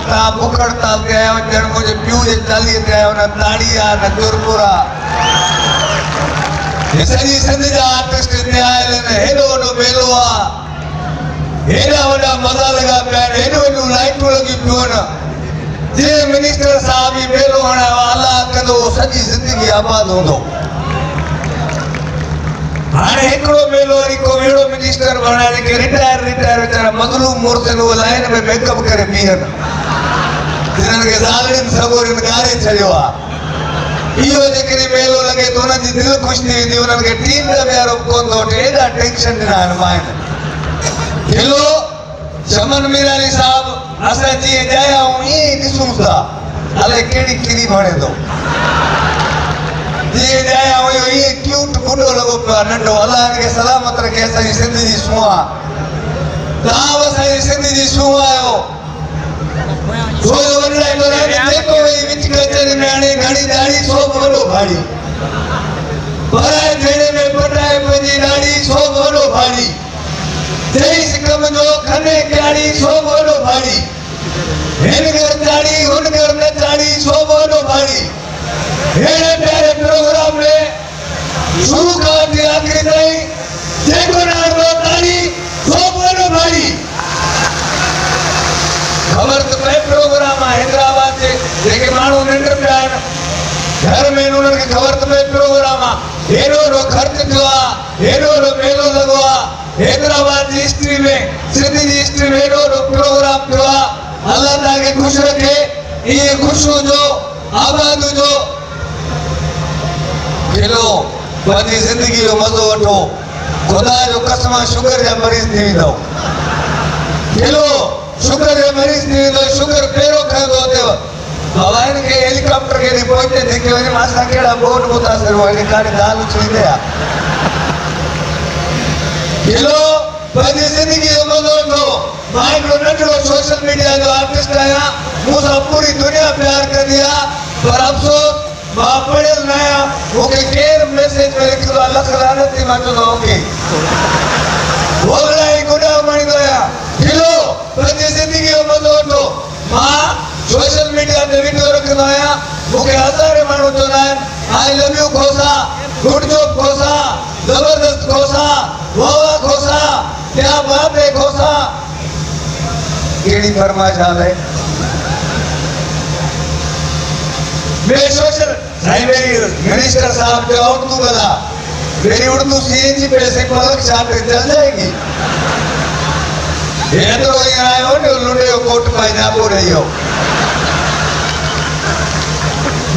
था बुखड़ता गया जन मुझे प्यू जे चाली गया ना ताड़िया ना चुरपुरा सॼी सिंध जा आर्टिस्ट हिते आयल आहिनि हेॾो वॾो मेलो आहे हेॾा वॾा मज़ा लॻा पिया आहिनि हेॾो वॾियूं लाइटूं लॻी पियूं आहिनि जीअं मिनिस्टर साहब ही मेलो हणायो अलाह कंदो सॼी ज़िंदगी आबाद हूंदो हाणे हिकिड़ो मेलो वरी को अहिड़ो मिनिस्टर बणाए जेके रिटायर वीचारा मज़लूम मुर्दनि उहे लाइन में मेकअप करे बीहनि जिन्हनि खे ज़ालड़ियुनि सगोरियुनि ॻारे छॾियो आहे इहो जेकॾहिं मेलो लॻे त उन्हनि जी दिलि ख़ुशि थी वेंदी उन्हनि खे टीम जा ॿियारो कोन थो वठे हेॾा टेंशन ॾिना आहिनि माइनि खिलो शमन मीरानी साहब असां जीअं ॼाया ऐं ईअं ई ॾिसूं था अलाए कहिड़ी किरी वणे थो जीअं ॼाया इहो ईअं क्यूट बुढो लॻो पियो आहे नंढो अलाह हिनखे सलामत रखे असांजी सिंध जी सूंह आहे तव्हां बि असांजी सिंध जी सूंह आहियो जेको वई विच कचहरी में हाणे घणी दाढ़ी सो बि वॾो भाड़ी पराए थेड़े में पटाए पंहिंजी दाढ़ी सो बि वॾो भाड़ी चई सिकम जो खने क्याड़ी सो बि वॾो भाड़ी हिन घर चाड़ी हुन घर न चाड़ी सो बि वॾो भाड़ी हेड़े प्यारे प्रोग्राम में शुरू खां वठी आख़िरी ताईं जेको न हणंदो ताड़ी सो बि वॾो भाड़ी ख़बर त पए प्रोग्राम आहे हैदराबाद जे जेके माण्हू निंड पिया आहिनि घर में उन्हनि खे ख़बर त पए प्रोग्राम आहे हेॾो वॾो ख़र्च थियो आहे हेॾो वॾो मेलो लॻो आहे हैदराबाद जी हिस्ट्री में सिंध जी हिस्ट्री में हेॾो वॾो प्रोग्राम थियो आहे अलाह तव्हांखे ख़ुशि रखे ईअं ख़ुशि हुजो आबाद हुजो खिलो पंहिंजी ज़िंदगी जो मज़ो वठो ख़ुदा जो कसम शुगर जा मरीज़ थी वेंदव खिलो शुगर जो मरीज़ थी वेंदो शुगर पहिरियों खंदो अथव बाबा हिनखे हेलीकॉप्टर खे ॾे पहुचे जेके वञे असां कहिड़ा बोर्ड मुतासिर हुआ हिन काॾे ॻाल्हि उछलींदे आहे खिलो पंहिंजी ज़िंदगी जो मज़ो वठो मां हिकिड़ो नंढिड़ो सोशल मीडिया जो आर्टिस्ट आहियां मूंसां पूरी दुनिया प्यार कंदी आहे पर अफ़सोस मां पढ़ियल न आहियां मूंखे केरु मैसेज में लिखंदो आहे लख लानत थी मां चवंदो ओके बोलणा ई गुनाह मणींदो आहियां खिलो पंहिंजी ज़िंदगी जो मज़ो वठो मां सोशल मीडिया ते वीडियो रखंदो आहियां मूंखे हज़ारे माण्हू चवंदा आहिनि I love you Khosa good job Khosa ज़बरदस्त खोसा वाह खोसा क्या बात है खोसा कहिड़ी फरमाइश आहे मेरे सोशल साईं मेरी मिनिस्टर साहब जो उर्दू बोला मेरी उर्दू सीएनजी पे से पलक छाप चल जाएगी ये तो यहाँ आए हो ने लुटे हो कोट पाइना पो रही हो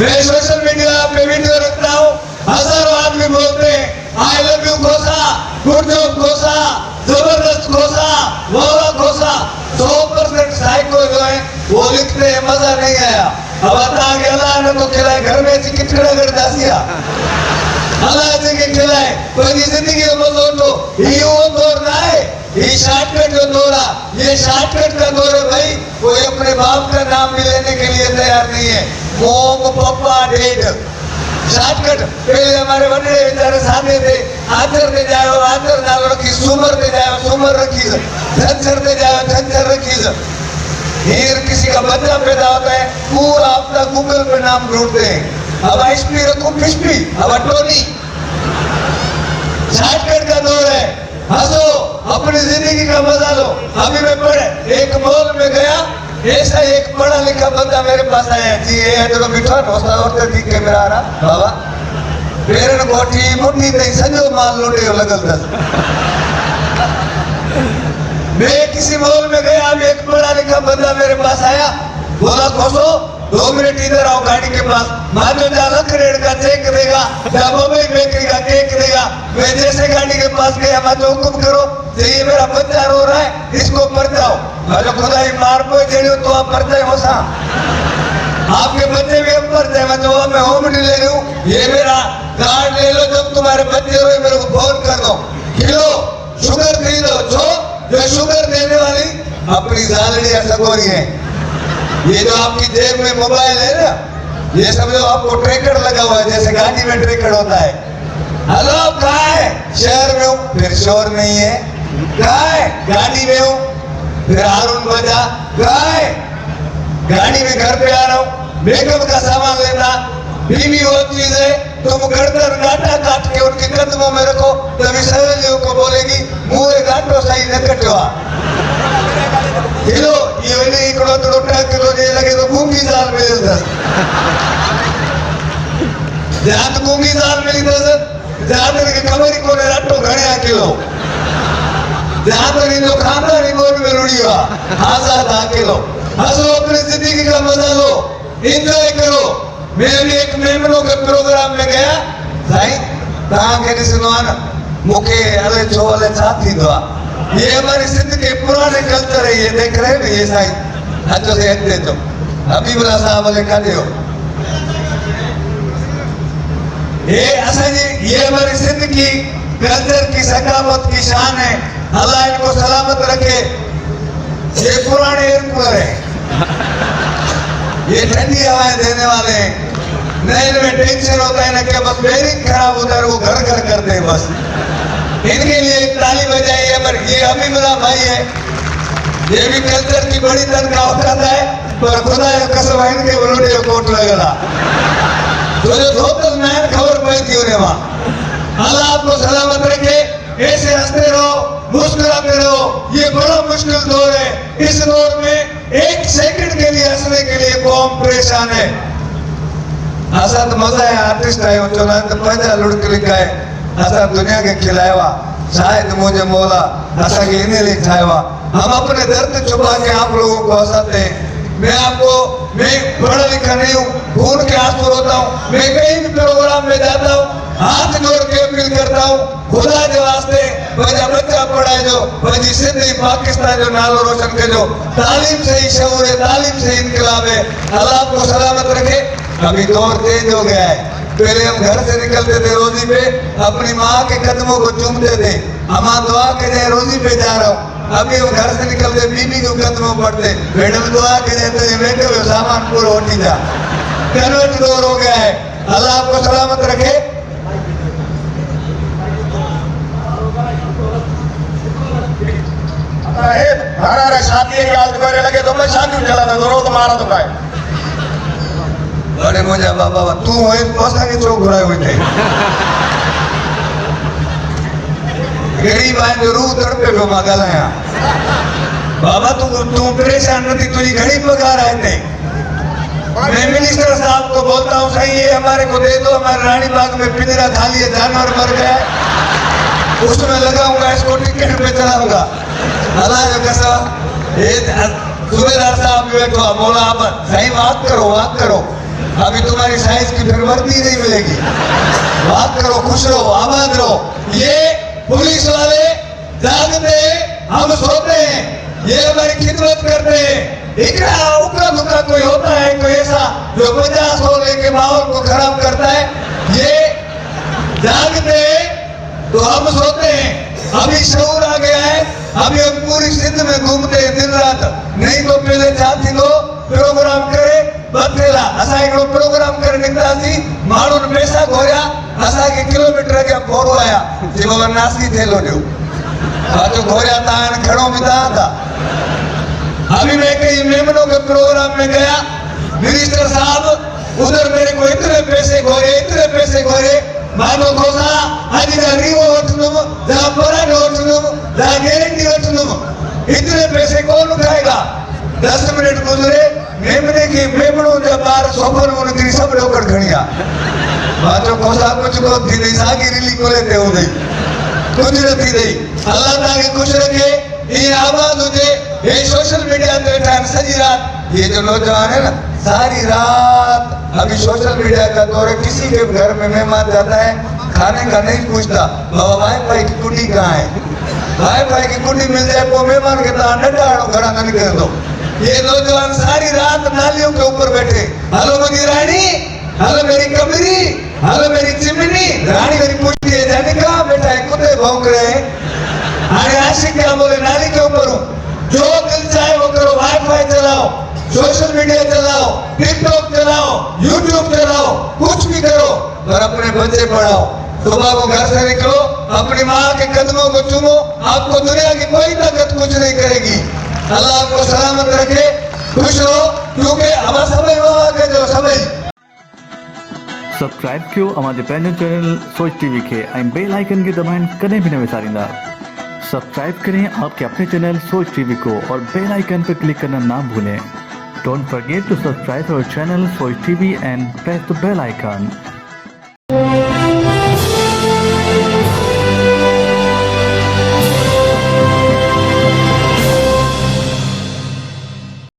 मैं सोशल मीडिया पे वीडियो रखता हूँ हजारों आदमी बोलते हैं I love you Khosa good job Khosa जबरदस्त खोसा वाह खोसा 100% साइको जो है वो लिखते हैं मजा नहीं आया अब आता के अल्लाह ने तो खिलाए घर में से कितना कर दासिया अल्लाह जी के खिलाए कोई जिंदगी में मज़ो लो ये वो दौर ना है ये शॉर्टकट जो दौर है ये शॉर्टकट का दौर है भाई कोई अपने बाप का नाम भी लेने के लिए तैयार नहीं है मोम पप्पा डेड शॉर्टकट पहले हमारे बड़े बेचारे सामने थे आदर दे जाओ आदर नाल रखी सुमर दे जाओ सुमर रखी झंझर दे जाओ झंझर रखी फिर किसी का बच्चा पैदा होता है पूरा अपना गूगल पे नाम ढूंढते हैं अब एसपी रखो फिशपी अब टोनी शॉर्टकट का दौर है हंसो अपनी जिंदगी का मजा लो अभी मैं पढ़े एक मॉल में गया ऐसा एक पढ़ा लिखा बंदा मेरे पास आया जी ये तो बिठा नोसा और दी के मेरा आ रहा बाबा पेरन कोठी मुट्ठी ते सजो माल लूटे लगल दस मैं किसी मॉल में गया अभी एक पढ़ा लिखा बंदा मेरे पास आया बोला खोसो 2 मिनट इधर आओ गाड़ी के पास मानो जा लख रेट का चेक देगा जा बम्बई बेकरी का केक देगा मैं जैसे गाड़ी के पास गया मैं तो हुक्म करो ये मेरा बच्चा रो रहा है इसको परचाओ मैं तो खुदा ही मार पे चढ़ो तो आप परचाए हो सा आपके बच्चे भी अब परचाए मैं तो मैं होम डिलीवरी हूँ ये मेरा कार्ड ले लो जब तुम्हारे बच्चे रोए मेरे को फोन कर दो खिलो शुगर खरीदो जो शुगर देने वाली अपनी ज़ालड़ियाँ सगोरी है ये जो आपकी जेब में मोबाइल है ना ये समझो आपको ट्रैकर लगा हुआ है जैसे गाड़ी में ट्रैकर होता है हेलो कहाँ है शहर में हूँ फिर शोर नहीं है कहाँ है गाड़ी में हूँ फिर हारून बजा कहाँ है गाड़ी में घर पे आ रहा हूँ, मेकअप का सामान लेना, बीवी वो चीज है, तुम गर्दन गाटा काट के उनके कदमों में रखो, तभी सहेलियों को बोलेगी मुँह गाटो सही न कटवा किलो ये नहीं इकड़ो तो 2 किलो जे लगे तो गूंगी दाल मिले दस जहाँ तो गूंगी दाल मिली दस जहाँ तक के कमरी को ने राटो घणे किलो जहाँ तक इन जो खाना नहीं बोल में रुड़ी हुआ आजाद किलो हंसो अपनी जिंदगी का मजा लो एंजॉय करो। मैं भी एक मेहमानों के प्रोग्राम में गया साईं तहां के ॾिसंदो आहे न मूंखे अले छो अले छा थींदो आहे ये हमारी सिंध के पुराने कल्चर है ये देख रहे हैं ये साईं अचो से अॻिते अचो हबीबुल्ला साहब अले काॾे हो ये असांजी ये हमारी सिंध की कल्चर की सकाफत की शान है अल्लाह इनको सलामत रखे। ये पुराने एयरकूलर है ये ठंडी हवाएं देने वाले हैं नए में टेंशन होता है ना कि बस बेरिंग खराब होता है वो घर घर करते हैं बस इनके लिए एक ताली बजाइए। पर ये हबीबुल्ला भाई है ये भी कल्चर की बड़ी तनख्वाह उठाता है पर खुदा का कसम है इनके बलोटे कोट लगेगा तो जो धोतल में खबर पाई थी उन्हें वहां अल्लाह आपको सलामत रखे ऐसे हंसते रहो मुस्कुराते रहो। ये बड़ा मुश्किल दौर है इस दौर में 1 सेकंड के लिए हंसने के लिए कौम परेशान है। असा तो मजा है आर्टिस्ट है चला तो पैदा लुढ़क लिखा है असा दुनिया के खिलाया शायद मुझे मौला असा के इन्हें लिखाया हम अपने दर्द छुपा के आप लोगों को हंसाते हैं। मैं पढ़ा लिखा नहीं हूँ खून के आंसू रोता हूँ मैं कहीं भी प्रोग्राम में जाता हूँ हाथ जोड़ के अपील करता हूँ खुदा के वास्ते वजह बच्चा पढ़ाए जो वजी सिंध पाकिस्तान जो नालो रोशन के जो तालीम से ही शऊर है तालीम से इनकलाब है। अल्लाह आपको सलामत रखे। अभी दौर चेंज हो गया है पहले हम घर से निकलते थे रोजी पे अपनी माँ के कदमों को चूमते थे हम दुआ के जाए रोजी पे जा रहा हूँ अभी हम घर से निकलते बीबी के कदमों पड़ते मैडम दुआ के जाए तो बेटे हुए सामान पूरा होती जा कन्वर्ट दौर हो गया है। अल्लाह आपको सलामत रखे। घरा शादी की हालत करे लगे तो मैं शादी चला था रोज मारा तो काय अरे मुझे बाबा तू होए पोसा के चौक घुराए हुए थे गरीब आए जो रूह तड़पे पे मगल है बाबा तू परेशान नहीं तुझी घड़ी पगार आए थे मैं मिनिस्टर साहब को बोलता हूँ सही है हमारे को दे दो हमारे रानी बाग में पिंजरा खाली है जानवर मर गया उसमें लगाऊंगा इसको टिकट पे चलाऊंगा अल्लाह जो कसम सूबेदार साहब भी बैठो बोला आप सही बात करो अभी तुम्हारी साइंस की फिर वर्दी नहीं मिलेगी बात करो खुश रहो आबाद रहो। ये पुलिस वाले जागते हम सोते हैं ये हमारी खिदमत करते हैं इकड़ा उकड़ा दुकड़ा कोई होता है कोई ऐसा जो 50 हो लेके माहौल को खराब करता है ये जागते तो हम सोते हैं। अभी शऊर आ गया है अभी हम पूरी सिंध में घूमते हैं दिन रात नहीं तो पहले साथी लो प्रोग्राम करे बतेला असा एक प्रोग्राम करे निकता सी माण्हू पैसा घोरिया असा के किलोमीटर के फोरो आया जी बाबा नासी थेलो ॾियो बाजू घोरिया तान खड़ो में था। अभी मैं कई मेहमानों के प्रोग्राम में गया मिनिस्टर साहब उधर मेरे को इतने पैसे घोरे मानो खोसा आज का रीवो वठनुम जहाँ पराग वठनुम जहाँ गारंटी वठनुम इतने पैसे कौन उठाएगा। 10 मिनट गुजरे मेमने की मेमणों जब बार सोफर में उनकी सब डोकर खड़िया बाजो खोसा कुछ को थी नहीं सागी रिली को लेते हो नहीं कुछ न थी नहीं अल्लाह ताकि खुश रखे ये आवाज हो जाए ये सोशल मीडिया पे टाइम सजी रात ये जो नौजवान है ना सारी रात अभी सोशल मीडिया का दौर है किसी के घर में मेहमान जाता है खाने का नहीं पूछता बाबा वाईफाई की कुंडी कहाँ है वाईफाई की कुंडी मिल जाए वो मेहमान के साथ डाड़ो घड़ा न निकल दो। ये नौजवान सारी रात नालियों के ऊपर बैठे हेलो मेरी रानी हेलो मेरी कमरी हेलो मेरी चिमनी रानी मेरी पूछती है जाने कहाँ बैठा है कुत्ते भौंक रहे हैं अरे आशिक क्या बोले नाली के ऊपर हूँ जो दिल चाहे वो करो वाईफाई चलाओ सोशल मीडिया चलाओ टिकटॉक चलाओ यूट्यूब चलाओ कुछ भी करो पर अपने बच्चे पढ़ाओ। सुबह को घर से निकलो अपनी माँ के कदमों को चूमो आपको दुनिया की कोई ताकत कुछ नहीं करेगी। अल्लाह आपको सलामत रखे खुश रहो। क्योंकि अब समय के जो समय સબસ્ક્રાઇબ કયો અમારી પેનલ ચેનल सोच टीवी के एंड बेल आइकन की दबाएं कदें भी न विसारिंदा। सब्सक्राइब करें आपके अपने चैनल सोच टीवी को और बेल आइकन पर क्लिक करना ना भूलें। Don't forget to subscribe our channel Soch TV and press the bell icon.